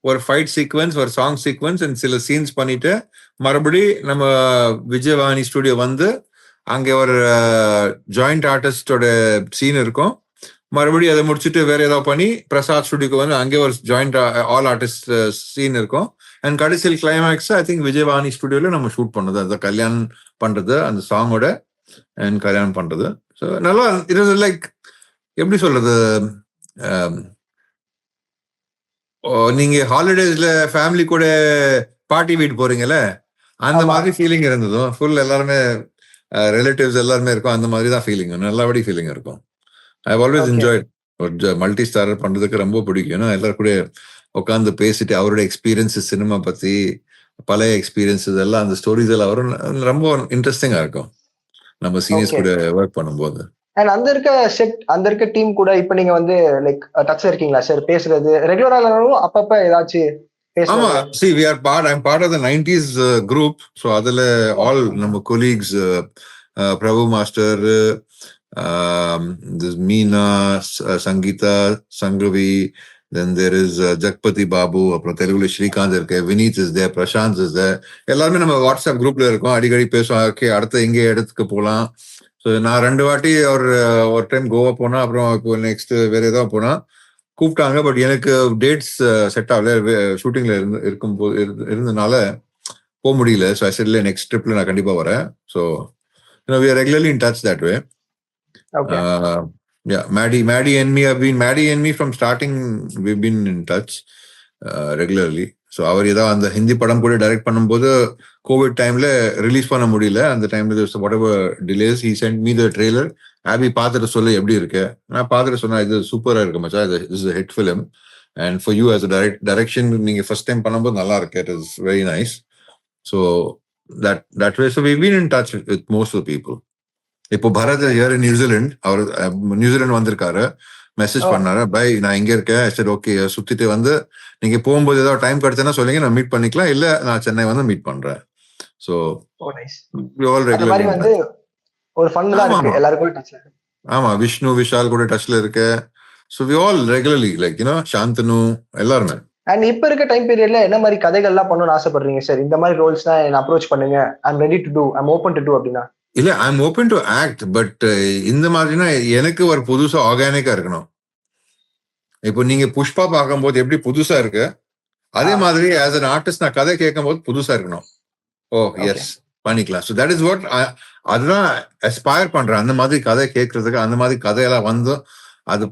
[SPEAKER 4] ஒரு ஃபைட் சீக்வன்ஸ், ஒரு சாங் சீக்வன்ஸ் அண்ட் சில சீன்ஸ் பண்ணிட்டு மறுபடி நம்ம விஜயவாணி ஸ்டுடியோ வந்து அங்க ஒரு ஜாயிண்ட் ஆர்டிஸ்டோட சீன் இருக்கும். மறுபடியும் அதை முடிச்சுட்டு வேற ஏதாவது பண்ணி பிரசாத் ஸ்டுடியோக்கு வந்து அங்கே ஒரு ஜாயிண்ட் ஆல் ஆர்டிஸ்ட் சீன் இருக்கும். அண்ட் கடைசியில் கிளைமேக்ஸ் ஐ திங்க் விஜயவாணி ஸ்டுடியோல நம்ம ஷூட் பண்ணது, அந்த கல்யாணம் பண்றது, அந்த சாங்கோட அண்ட் கல்யாணம் பண்றது. ஸோ நல்லா இட் இஸ் லைக் எப்படி சொல்றது, நீங்க ஹாலிடேஸ்ல ஃபேமிலி கூட பார்ட்டி வீட்டு போறீங்கல்ல, அந்த மாதிரி ஃபீலிங் இருந்ததும். ஃபுல் எல்லாருமே ரிலேட்டிவ்ஸ் எல்லாருமே இருக்கும், அந்த மாதிரி தான் ஃபீலிங், நல்லபடி ஃபீலிங் இருக்கும். I always enjoyed. ஒரு மல்டி ஸ்டாரர் பண்றதுக்கு ரொம்ப பிடிக்கும். ஏன்னா எல்லாரும் கூட உட்காந்து பேசிட்டு அவரோட எக்ஸ்பீரியன்ஸஸ், சினிமா பத்தி பழைய எக்ஸ்பீரியன்ஸஸ் எல்லாம், அந்த ஸ்டோரிஸ் எல்லாம் வரும், ரொம்ப இன்ட்ரெஸ்டிங்கா இருக்கும் நம்ம சீனியர்ஸ் கூட ஒர்க் பண்ணும்போது.
[SPEAKER 5] அண்ட் அந்த இருக்க செட், அந்த இருக்க டீம் கூட இப்ப நீங்க வந்து லைக் டச்ல இருக்கீங்களா சார்? பேசுறது ரெகுலரா இல்லைனாலும் அப்பப்ப ஏதாச்சும்?
[SPEAKER 4] ஆமா, see we are I'm part of the 90s group. So அதுல all நம்ம colleagues, Prabhu master, this Meena, Sangeeta, Sangravi, then there is Jagpati Babu, அப்புறம் தெலுங்குல ஸ்ரீகாந்த் இருக்கு, Vineeth is there, Prashanth is there. எல்லாருமே நம்ம வாட்ஸ்அப் குரூப்ல இருக்கோம், அடிக்கடி பேசுவோம். ஓகே, அடுத்து எங்கே இடத்துக்கு போகலாம். ஸோ நான் 2 வாட்டி ஒரு டைம் கோவா போனா, அப்புறம் இப்போ நெக்ஸ்ட் வேற ஏதாவது போனா கூப்பிட்டாங்க. பட் எனக்கு டேட்ஸ் செட் ஆகல, ஷூட்டிங்ல இருந்தனால போக முடியல. ஸோ ஐ செட் இல்லை, நெக்ஸ்ட் ட்ரிப்ல நான் கண்டிப்பா வரேன். So we are regularly in touch that way. Yeah, Maddie and me from starting we've been in touch regularly. So அவர் ஏதாவது அந்த ஹிந்தி படம் கூட டைரக்ட் பண்ணும்போது கோவிட் டைம்ல ரிலீஸ் பண்ண முடியல. அந்த டைம்ல whatever delays, he sent me the trailer. ஆபி பார்த்துட்டு சொல்ல எப்படி இருக்கு, நான் பார்த்துட்டு சொன்னா இது சூப்பரா இருக்கு மச்சா, this is a hit film and for you as a direction நீங்க ஃபர்ஸ்ட் டைம் பண்ணும்போது நல்லா இருக்கு, it is very nice. So that way, so we've been in touch with most of the people. இப்போ பரத் here in நியூசிலாந்து, அவர் நியூசிலாந்து வந்திருக்காரு, மெசேஜ் பண்ணாரு, பை நான் இங்க இருக்கேன். சரி ஓகே, சுத்திட்டு வந்து நீங்க போகும்போது ஏதாவது டைம் கிடைச்சா சொல்லுங்க, நான் மீட் பண்ணிக்கலாம், இல்ல நான் சென்னை வந்து மீட் பண்றேன். ஸோ ஆல் ரெகுலர் வந்து
[SPEAKER 5] ஒரு ஃபன்ல இருக்கு, எல்லாரும் டச்ல.
[SPEAKER 4] ஆமா, விஷ்ணு விஷால் கூட டச்ல இருக்கு. So we all regularly like Shanthanu எல்லாருமே.
[SPEAKER 5] அண்ட் இப்ப இருக்க டைம் பீரியட்ல என்ன மாதிரி கதைகள்லாம் பண்ணணும்னு ஆசைப்படுறீங்க சார்? இந்த மாதிரி ரோல்ஸ் தான் என்ன அப்ரோச் பண்ணுங்க, I am ready to do, I am open to do அப்படின்னா?
[SPEAKER 4] இல்ல, I am open to act, but இந்த மாதிரினா எனக்கு ஒரு புதுசா ஆர்கானிக்கா இருக்கணும். இப்போ நீங்க புஷ்பா பார்க்கும்போது எப்படி புதுசா இருக்கு, அதே மாதிரி ஆஸ் அன் ஆர்டிஸ்ட் நான் கதை கேட்கும் போது புதுசா இருக்கணும். ஓ எஸ், பண்ணிக்கலாம். ஸோ தட் இஸ் வாட், அதுதான் அஸ்பயர் பண்றேன், அந்த மாதிரி கதை கேட்கறதுக்கு, அந்த மாதிரி கதையெல்லாம் வந்து அது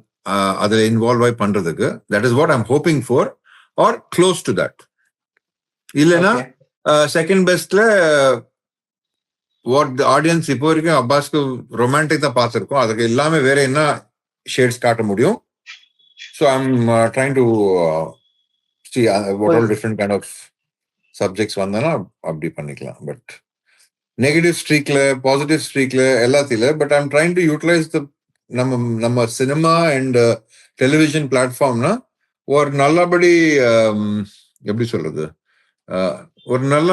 [SPEAKER 4] அதுல இன்வால்வ் ஆகி பண்றதுக்கு. That is what I am hoping for, or close to that. இல்லைன்னா செகண்ட் பெஸ்ட்ல வாட் தி ஆடியன்ஸ் இப்போ வரைக்கும் அப்பாஸ்க்கு ரொமான்டிக் தான் பார்த்துருக்கோம், அதுக்கு எல்லாமே வேற என்ன ஷேட்ஸ் காட்ட முடியும். So I am trying to see what all different kind of subjects வந்தனா அப்படி பண்ணிக்கலாம். பட் நெகட்டிவ் ஸ்ட்ரீக்ல, பாசிட்டிவ் ஸ்ட்ரீக்ல எல்லாத்தில, but I am trying to utilize the நம்ம சினிமா அண்ட் டெலிவிஷன் பிளாட்ஃபார்ம்னா ஒரு நல்லபடி எப்படி சொல்றது, ஒரு நல்ல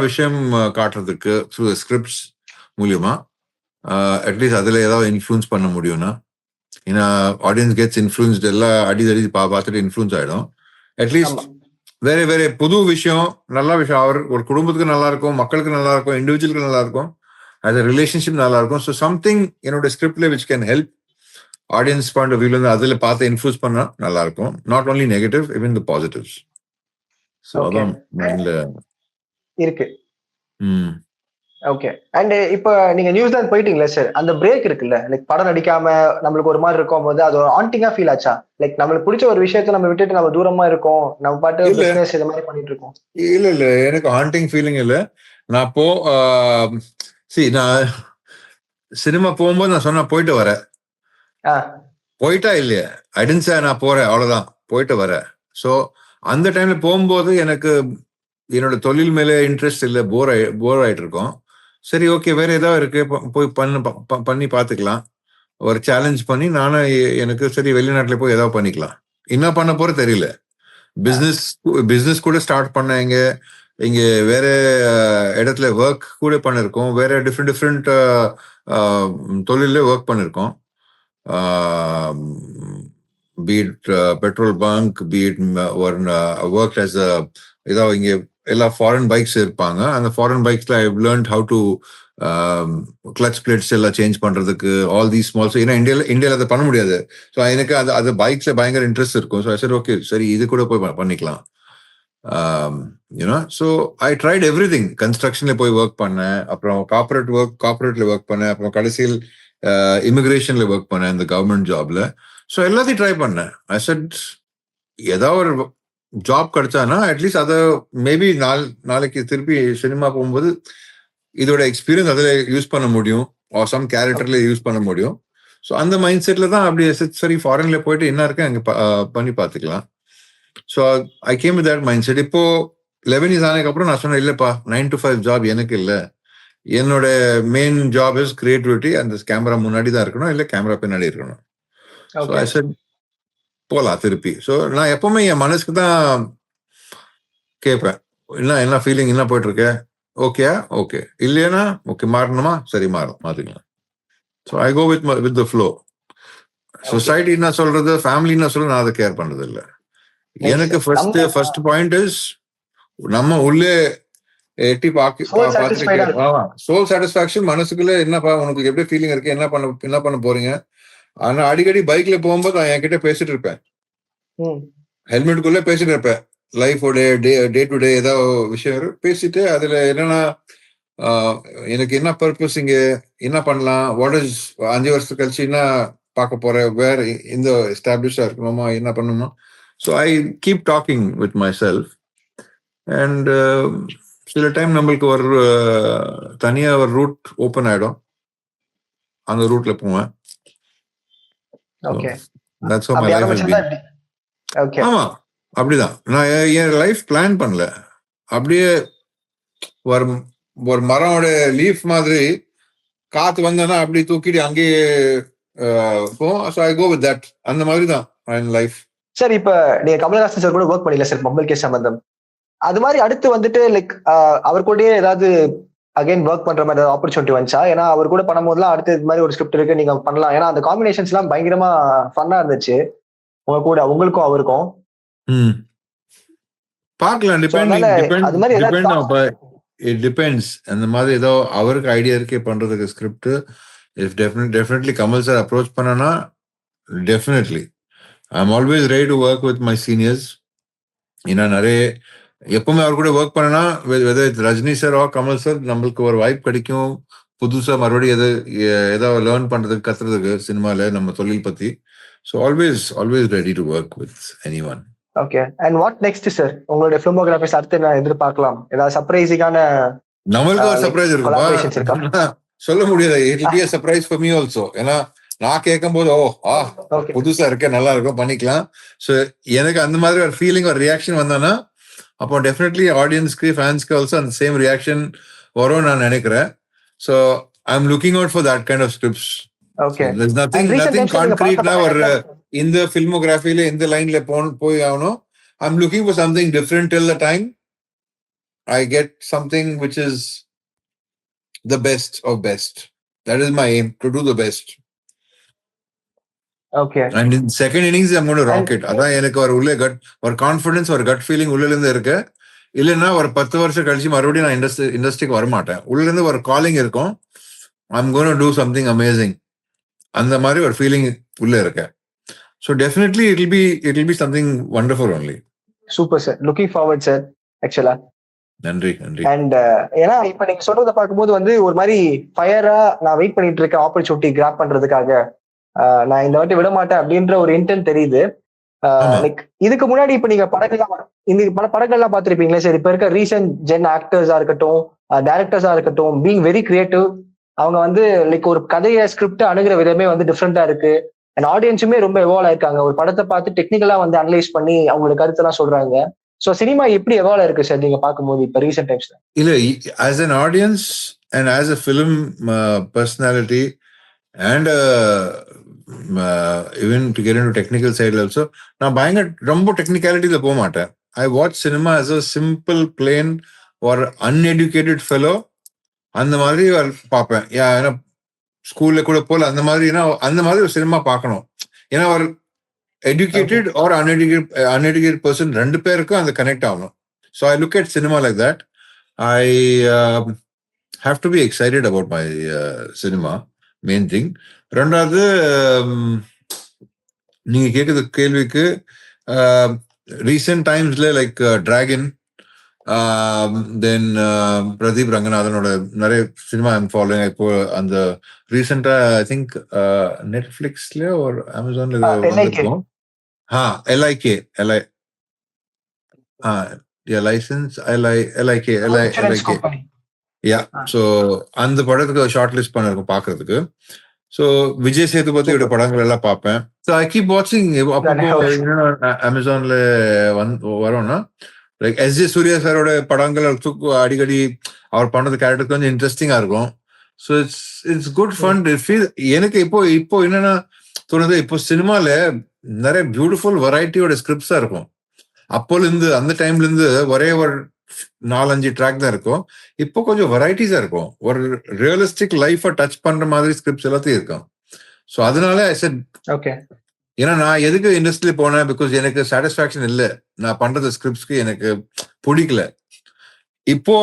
[SPEAKER 4] விஷயம் காட்டுறதுக்கு த்ரூ ஸ்கிரிப்ட்ஸ் மூலியமா அட்லீஸ்ட் அதுல ஏதாவது இன்ஃப்ளூயன்ஸ் பண்ண முடியும்னா, ஏன்னா ஆடியன்ஸ் கெட்ஸ் இன்ஃப்ளூயன்ஸ்ட் எல்லாம் அடி பார்த்துட்டு இன்ஃப்ளூயன்ஸ் ஆயிடும். அட்லீஸ்ட் வேற புது விஷயம், நல்ல விஷயம், ஒரு குடும்பத்துக்கு நல்லா இருக்கும், மக்களுக்கு நல்லா இருக்கும், இண்டிவிஜுவலுக்கு நல்லா இருக்கும், அது ரிலேஷன்ஷிப் நல்லா இருக்கும். ஸோ சம்திங் என்னோட ஸ்கிரிப்ட்ல which can help audience point of வியூல இருந்து அதில் பார்த்து இன்ஃப்ளூயன்ஸ் பண்ணா நல்லா இருக்கும். Not only negative, even the positives. So அதான் மைண்ட்ல
[SPEAKER 5] இருக்கு. ஓகே. அண்ட் இப்போ நீங்க நியூசிலாந்து போயிட்டீங்களா சார், அந்த பிரேக் இருக்குல்ல, லைக் படம் நடிக்காம நம்மளுக்கு ஒரு மாதிரி இருக்கும் போது அது ஆன்டிங்கா ஃபீல் ஆச்சா? லைக் நம்மளுக்கு பிடிச்ச ஒரு விஷயத்த நம்ம விட்டுட்டு நம்ம தூரமா இருக்கோம், நம்ம பாட்டு பிசினஸ் இது மாதிரி பண்ணிட்டு இருக்கோம்.
[SPEAKER 4] இல்ல எனக்கு ஹாண்டிங் ஃபீலிங் இல்ல. நான் நான் சினிமா போகும்போது நான் சொன்னா போயிட்டு வரேன், போயிட்டா இல்லையா, ஐடென்சா நான் போறேன், அவ்வளவுதான், போயிட்டு வரேன். ஸோ அந்த டைம்ல போகும்போது எனக்கு என்னோட தொழில் மேல இன்ட்ரெஸ்ட் இல்லை, போர் ஆயிட்டு இருக்கோம். சரி, ஓகே, வேற ஏதாவது இருக்கு, போய் பண்ணி பார்த்துக்கலாம், ஒரு சேலஞ்ச் பண்ணி நானும் எனக்கு சரி வெளிநாட்டுல போய் ஏதாவது பண்ணிக்கலாம். என்ன பண்ண போற தெரியல. பிசினஸ் கூட ஸ்டார்ட் பண்ண இங்க வேற இடத்துல ஒர்க் கூட பண்ணிருக்கோம், வேற டிஃப்ரெண்ட் தொழில ஒர்க் பண்ணிருக்கோம். Be it petrol bunk, be it work as ஏதாவது இங்க எல்லா ஃபாரின் பைக்ஸ் இருப்பாங்க, அந்த ஃபாரின் பைக்ஸ்ல I learned how to clutch plates எல்லாம் சேஞ்ச் பண்றதுக்கு, ஆல் தீஸ் ஸ்மால்ஸ். ஏன்னா இந்தியாவில் அதை பண்ண முடியாது. ஸோ எனக்கு அது பைக்ஸ்ல பயங்கர இன்ட்ரெஸ்ட் இருக்கும். ஸோ சரி, ஓகே, சரி, இது கூட போய் பண்ணிக்கலாம். So I tried everything. கன்ஸ்ட்ரக்ஷன்ல போய் ஒர்க் பண்ணேன், அப்புறம் கார்பரேட்ல ஒர்க் பண்ணேன், அப்புறம் கடைசியில் இமிகிரேஷன்ல ஒர்க் பண்ணேன், இந்த கவர்மெண்ட் ஜாப்ல. ஸோ எல்லாத்தையும் ட்ரை பண்ணேன். ஐ செட் ஏதாவது ஒரு ஜாப் கிடைச்சானா அட்லீஸ்ட் அதை மேபி நாளைக்கு திருப்பி சினிமா போகும்போது இதோட எக்ஸ்பீரியன்ஸ் அதில் யூஸ் பண்ண முடியும், சம் கேரக்டர்ல யூஸ் பண்ண முடியும். ஸோ அந்த மைண்ட் செட்ல தான் அப்படி சரி ஃபாரின்ல போயிட்டு என்ன இருக்கு அங்கே பண்ணி பார்த்துக்கலாம். So I came with that mind set. இப்போ 11 years ஆனதுக்கப்புறம் நான் சொன்னேன், இல்லப்பா 9 to 5 ஜாப் எனக்கு இல்லை, என்னோட மெயின் ஜாப் இஸ் கிரியேட்டிவிட்டி. அந்த கேமரா முன்னாடி தான் இருக்கணும், இல்லை கேமரா பின்னாடி இருக்கணும். ஸோ ஐ செட் போலாம் திருப்பி. ஸோ நான் எப்பவுமே என் மனசுக்கு தான் கேட்பேன், என்ன ஃபீலிங், என்ன போயிட்டு இருக்க, ஓகே இல்லையா, ஓகே மாறணுமா, சரி மாத்திக்கலாம். So I go with the flow. Society என்ன சொல்றது, ஃபேமிலி என்ன சொல்றது, நான் அதை கேர் பண்றது இல்லை. எனக்கு ஃபர்ஸ்ட் பாயிண்ட் இஸ் நம்ம உள்ளே எட்டி சோல் சாட்டிஸ்பாக்சன், மனசுக்குள்ள என்னப்பா உனக்கு எப்படி ஃபீலிங் இருக்கு, என்ன பண்ண போறீங்க. ஆனா அடிக்கடி பைக்ல போகும்போது நான் என்கிட்ட பேசிட்டு இருப்பேன், ஹெல்மெட்டுக்குள்ள பேசிட்டு இருப்பேன், லைஃபோட டே டு டே ஏதாவது விஷயம் பேசிட்டு, அதுல என்னன்னா எனக்கு என்ன பர்பஸ், இங்க என்ன பண்ணலாம், வாட் இஸ் 5 வருஷத்துக்கு கழிச்சு என்ன பார்க்க போறேன், வேற இந்த எஸ்டாப்ளிஷா இருக்கணுமா, என்ன பண்ணணுமா. So I keep talking with my self. And சில டைம் நம்மளுக்கு ஒரு தனியா ஒரு ரூட் ஓப்பன் ஆயிடும், அந்த ரூட்ல போவேன். ஆமா, அப்படிதான். நான் என் லைஃப் பிளான் பண்ணல, அப்படியே ஒரு மரோட லீஃப் மாதிரி காத்து வந்தனா அப்படி தூக்கிட்டு அங்கேயே போவோம். அந்த மாதிரி தான் லைஃப்.
[SPEAKER 5] சார், இப்ப நீங்க கமலஹாசன் சார் கூட ஒர்க் பண்ணல சார், மொபைல் கேஸ் சம்பந்தம் அது மாதிரி அடுத்து வந்துட்டு லைக் அவர் கூடயே ஏதாவது அகைன் ஒர்க் பண்ற மாதிரி ஆப்பர்ச்சுனிட்டி வந்துச்சா? ஏன்னா அவர் கூட பண்ணும்போதுலாம் அடுத்து இது மாதிரி ஒரு ஸ்கிரிப்ட் இருக்கு, நீங்க பண்ணலாம். ஏன்னா அந்த காம்பினேஷன்ஸ் எல்லாம் பயங்கரமா ஃபன்னா இருந்துச்சு உங்க கூட, உங்களுக்கும் அவருக்கும்.
[SPEAKER 4] பார்க்கலாம், இட் டிபெண்ட்ஸ். அந்த மாதிரி ஏதோ அவருக்கு ஐடியா இருக்கே பண்றதுக்கு script, if definitely Kamal sir approach பண்ணனா definitely I am always ready to work with my seniors. ஏன்னா நிறைய எப்பவுமே அவர் கூட ஒர்க் பண்ணனா ரஜினி சார் கமல் சார் நம்மளுக்கு ஒரு வாய்ப்பு கிடைக்கும், புதுசா மறுபடியும் ஏதாவது லேர்ன் பண்றதுக்கு, கத்துறதுக்கு சினிமால நம்ம தொழில் பத்தி. So always ready to work with anyone.
[SPEAKER 5] Okay. And what next sir, உங்களுடைய ஃபிலிமோகிராஃபிஸ் அடுத்து நான் எதிர்பார்க்கலாம்? ஏதாவது சர்ப்ரைசிங்கான
[SPEAKER 4] நம்மளுக்கு ஒரு சர்ப்ரைஸ் இருக்குமா சொல்ல முடியாது. It will be a surprise for me also. ஏன்னா நான் கேட்கும் போது புதுசா இருக்க, நல்லா இருக்கும், பண்ணிக்கலாம். ஸோ எனக்கு அந்த மாதிரி ஒரு ஃபீலிங், ஒரு ரியாக்ஷன் வந்தானா அப்போ டெஃபினெட்லி ஆடியன்ஸ்க்கு, ஃபேன்ஸ்க்கு ஆல்சோ அந்த சேம் ரியாக்ஷன் வரும் நான் நினைக்கிறேன். So I am looking out for that kind of scripts
[SPEAKER 5] okay
[SPEAKER 4] there's nothing
[SPEAKER 5] And recent
[SPEAKER 4] nothing
[SPEAKER 5] times நீங்க
[SPEAKER 4] concrete
[SPEAKER 5] பார்த்த
[SPEAKER 4] now or
[SPEAKER 5] படம்
[SPEAKER 4] இந்த filmographyல இந்த லைன்ல போய் ஆகணும். I'm looking for something different till the time I get something which is the best of best. That is my aim, to do the best.
[SPEAKER 5] Okay
[SPEAKER 4] And in second innings I'm going to rock it. அதான் எனக்கு ஒரு ஒரு கான்ஃபிடன்ஸ் ஒரு கட் ஃபீலிங் உள்ள இருந்து இருக்கு. இல்லைன்னா ஒரு 10 வருஷம் கழிச்சு மறுபடியும் நான் இண்டஸ்ட்ரிக்கு வரமாட்டேன். உள்ள இருந்து ஒரு காலிங் இருக்கும். I'm going to do something amazing. அந்த மாதிரி ஒரு ஃபீலிங் உள்ள இருக்கு. So definitely it will be something wonderful only.
[SPEAKER 5] Super sir, looking forward sir ஆக்சுவலா.
[SPEAKER 4] நன்றி.
[SPEAKER 5] அண்ட் ஏன்னா இப்ப நீங்க சொல்றத பார்க்கும்போது வந்து ஒரு மாதிரி ஃபயரா நான் வெயிட் பண்ணிட்டு இருக்கேன் ஆப்பர்ச்சுனிட்டி கிராப் பண்றதுக்காக. நான் இந்த வாட்டி விட மாட்டேன் அப்படின்ற ஒரு இன்டென்ட் தெரியுது. லைக் இதுக்கு முன்னாடி இப்ப நீங்க பல படங்கள்லாம் பார்த்திருப்பீங்களே சார். இப்ப இருக்க ரீசன்ட் ஜென் ஆக்டர்ஸா இருக்கட்டும், டைரக்டர்ஸா இருக்கட்டும், பீங் வெரி கிரியேட்டிவ். அவங்க வந்து லைக் ஒரு கதையை ஸ்கிரிப்ட் அணுகிற விதமே வந்து டிஃப்ரெண்டா இருக்கு. அண்ட் ஆடியன்ஸுமே ரொம்ப எவால்வ் ஆயிருக்காங்க. ஒரு படத்தை பார்த்து டெக்னிக்கலா வந்து அனலைஸ் பண்ணி அவங்களோட கருத்தெல்லாம் சொல்றாங்க. சோ சினிமா எப்படி எவால்வ் ஆயிருக்கு சார் நீங்க பார்க்கும்போது இப்ப ரீசென்ட் டைம்ஸ்ல?
[SPEAKER 4] இல்ல, as an audience and as a film personality and even to get into technical side also, நான் பயங்கர ரொம்ப டெக்னிக்காலிட்டியில போக மாட்டேன். I watch cinema as a simple plain or uneducated fellow. அந்த மாதிரி பார்ப்பேன். ஏன்னா ஸ்கூல்ல கூட போல அந்த மாதிரி ஒரு சினிமா பார்க்கணும். ஏன்னா ஒரு educated or uneducated person ரெண்டு பேருக்கும் அந்த கனெக்ட் ஆகணும். So I look at cinema like that. I have to be excited about my cinema, main thing. ரெண்டாவது நீங்க கேட்குற கேள்விக்கு ரீசெண்ட் டைம்ஸ்ல லைக் டிராகன், தென் பிரதீப் ரங்கநாதனோட நிறைய சினிமா ஐம் ஃபாலோயிங். இப்போ அந்த ரீசெண்டா ஐ திங்க் நெட்ஃபிளிக்ஸ்ல ஒரு அமேசான்ல வந்திருக்கும். LIK ஸோ அந்த படத்துக்கு ஷார்ட் லிஸ்ட் பண்ணிருக்கோம் பாக்குறதுக்கு. ஸோ விஜய் சேதுபதியோட படங்கள் எல்லாம் பார்ப்பேன். ஸோ ஐ கீப் வாட்சிங். அப்பப்போ அமேசான்ல வரோம்னா லைக் S.J. சூர்யா சாரோட படங்கள் அடிக்கடி அவர் பண்ணது கேரக்டர் கொஞ்சம் இன்ட்ரெஸ்டிங்கா இருக்கும். So it's good fun. எனக்கு இப்போ என்னன்னா தோணுது, இப்போ சினிமால நிறைய பியூட்டிஃபுல் வெரைட்டியோட ஸ்கிரிப்ட்ஸா இருக்கும். அப்போல இருந்து அந்த டைம்ல இருந்து ஒரே ஒரு 4-5 ட்ராக் தான் இருக்கும். இப்போ கொஞ்சம் வெரைட்டிஸா இருக்கும். ஒரு ரியலிஸ்டிக் லைஃபை டச் பண்ற மாதிரி ஸ்கிரிப்ட்ஸ் எல்லாத்தையும் இருக்கும். ஸோ அதனால ஐ செட்
[SPEAKER 5] ஓகே.
[SPEAKER 4] ஏன்னா நான் எதுக்கு இண்டஸ்ட்ரியில போனேன், பிகாஸ் எனக்கு சாட்டிஸ்ஃபேக்ஷன் இல்லை. நான் பண்றது ஸ்கிரிப்ட்ஸ்க்கு எனக்கு பிடிக்கல. இப்போ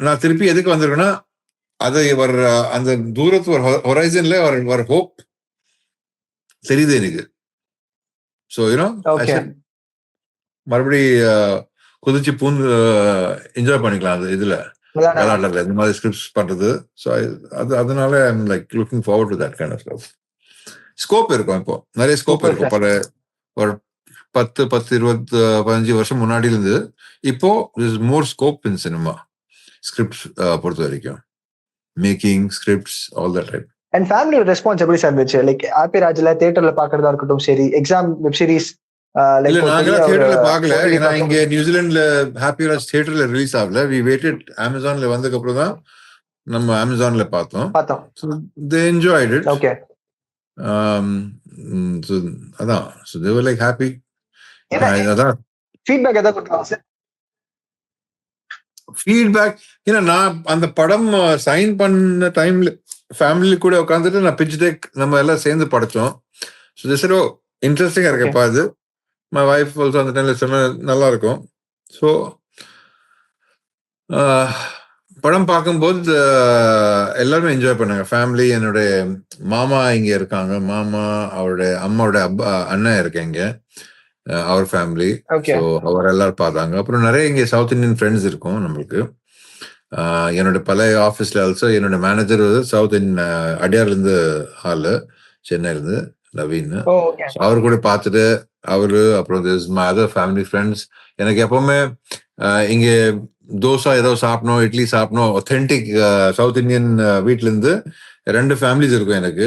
[SPEAKER 4] நான் திருப்பி எதுக்கு வந்திருக்கேன்னா, அதை ஒரு அந்த தூரத்து ஒரு ஹொரைசன்ல ஒரு ஹோப் தெரியுது எனக்கு. ஸோ யூனோ மறுபடி குதிச்சு பூந்து என்ஜாய் பண்ணிக்கலாம் அது இதுல விளையாடுறது, இந்த மாதிரி ஸ்கிரிப்ட்ஸ் பண்றது. ஸோ அதனால I'm like looking forward to that kind of stuff. Scope இருக்கும், இப்போ நிறைய ஸ்கோப் இருக்கும். பல ஒரு 10, 20, 15 வருஷம் முன்னாடி இருந்து இப்போ மோர் ஸ்கோப் இன் சினிமா ஸ்கிரிப்ட்ஸ் பொறுத்த வரைக்கும். Making scripts all that type.
[SPEAKER 5] And family response எப்படி சார் இருந்துச்சு? லைக் ஹாப்பி ராஜ்ல தியேட்டர்ல பாக்குறதா இருக்கட்டும், சரி எக்ஸாம் வெப் சீரிஸ்
[SPEAKER 4] இல்ல நாங்களாம் தியேட்டர்ல பாக்கல. ஏன்னா இங்க நியூசிலாந்துல ஹாப்பி ராஜ் தியேட்டர்ல ரிலீஸ் ஆகல. வி வெயிட்டட் அமேசான்ல வந்ததுக்கு அப்புறம் தான் நம்ம அமேசான்ல பார்த்தோம். They enjoyed it.
[SPEAKER 5] Okay.
[SPEAKER 4] So அதான், so they were like happy. அதான்
[SPEAKER 5] ஃபீட்பேக் எதை கொடுத்தாங்க சார்?
[SPEAKER 4] ஃபீட்பேக் ஏன்னா நான் அந்த படம் சைன் பண்ண டைம்ல ஃபேமிலி கூட உட்காந்துட்டு நான் பிச் டெக் நம்ம எல்லாம் சேர்ந்து படிச்சோம். ஸோ திஸ் இன்ட்ரெஸ்டிங்கா இருக்குப்பா இது. மை வைஃப் ஆல்சோ அந்த டைம்ல சொன்ன நல்லா இருக்கும். ஸோ படம் பார்க்கும்போது எல்லாருமே என்ஜாய் பண்ணாங்க ஃபேமிலி. என்னுடைய மாமா இங்க இருக்காங்க, மாமா அவருடைய அம்மாவோட அண்ணன் இருக்கேன் இங்க, அவர் ஃபேமிலி. ஸோ அவர் எல்லாரும் பார்த்தாங்க. அப்புறம் நிறைய இங்க சவுத் இந்தியன் ஃப்ரெண்ட்ஸ் இருக்கும் நம்மளுக்கு. என்னோட பழைய ஆஃபீஸ்ல ஆல்சோ என்னோட மேனேஜர் சவுத் இந்தியன் அடியார்ல இருந்து ஆளு, சென்னையில இருந்து நவீன். அவரு கூட பார்த்துட்டு அவரு, அப்புறம் மை அதர் ஃபேமிலி ஃப்ரெண்ட்ஸ். எனக்கு எப்பவுமே இங்க தோசை ஏதோ சாப்பிடணும், இட்லி சாப்பிடணும், ஒத்தென்டிக் சவுத் இந்தியன் வீட்டுல இருந்து 2 ஃபேமிலிஸ் இருக்கும் எனக்கு.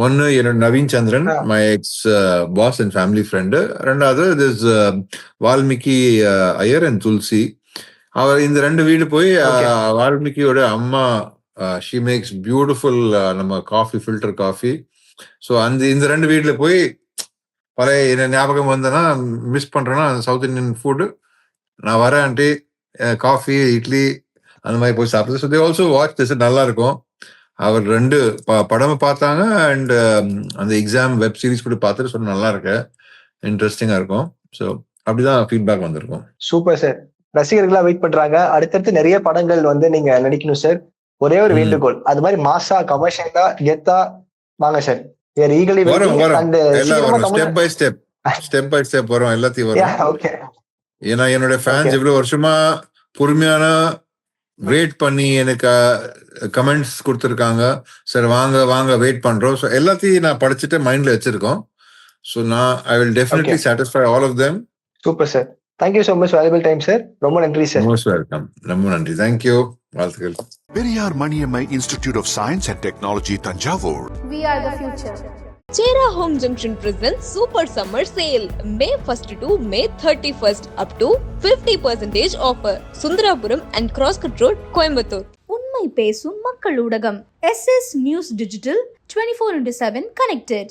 [SPEAKER 4] ஒன்னு என்னோட Naveen Chandran, my ex boss and family friend. ரெண்டாவது திஸ் வால்மீகி ஐயர் அண்ட் துல்சி. அவர் இந்த 2 வீடு போய் வால்மீகியோட அம்மா ஷி மேக்ஸ் பியூட்டிஃபுல் நம்ம காஃபி, ஃபில்டர் காஃபி. ஸோ இந்த 2 வீட்ல போய் பழைய என்ன ஞாபகம் வந்தேன்னா மிஸ் பண்றேன்னா சவுத் இந்தியன் ஃபுட்டு நான் வரேன் ஆண்டி காஃபி இட்லி அந்த மாதிரி போய் சாப்பிடுது. So they also watch this, நல்லா இருக்கும். அவர் 2 படம் பார்த்தாங்க அண்ட் அந்த எக்ஸாம் வெப் சீரிஸ் கூட பார்த்துட்டு சொன்ன நல்லா இருக்கு, இன்ட்ரெஸ்டிங்கா இருக்கும். ஸோ அப்படிதான் ஃபீட்பேக் வந்திருக்கும்.
[SPEAKER 5] Super sir. ரசிகர்களா வெயிட் பண்றாங்க. அடுத்தடுத்து நிறைய படங்கள் வந்து நீங்க நடிக்கணும் சார். ஒரே ஒரு வேண்டுகோள், அது மாதிரி மாசா கமர்ஷியலா கெத்தா வாங்க சார்.
[SPEAKER 4] வரும் ஸ்டெப் பை ஸ்டெப் வரும், எல்லாத்தையும் வரும். ஏன்னா என்னோட ஃபேன்ஸ் இவ்வளவு வருஷமா பொறுமையான வெயிட் பண்ணி எனக்கு கமெண்ட்ஸ் கொடுத்துருக்காங்க. சார் வாங்க வாங்க வெயிட் பண்றோம். ஸோ எல்லாத்தையும் நான் படிச்சுட்டு மைண்ட்ல வச்சிருக்கோம். ஸோ நான் I will definitely satisfy all of them.
[SPEAKER 5] Super sir. Thank you so much valuable time sir. ரொம்ப நன்றி சார்.
[SPEAKER 4] Most welcome. ரொம்ப நன்றி. தேங்க்யூ. வாழ்த்துக்கள்.
[SPEAKER 1] Periyar Maniammai Institute of Science and Technology, Tanjavur.
[SPEAKER 2] We are the future.
[SPEAKER 3] Chera Home Junction presents Super Summer Sale May 1st to May 31st up to 50% offer. Sundarapuram and Crosscut Road, Coimbatore.
[SPEAKER 2] உண்மை பேசும் மக்கள் ஊடகம் SS நியூஸ் டிஜிட்டல் 24/7 connected.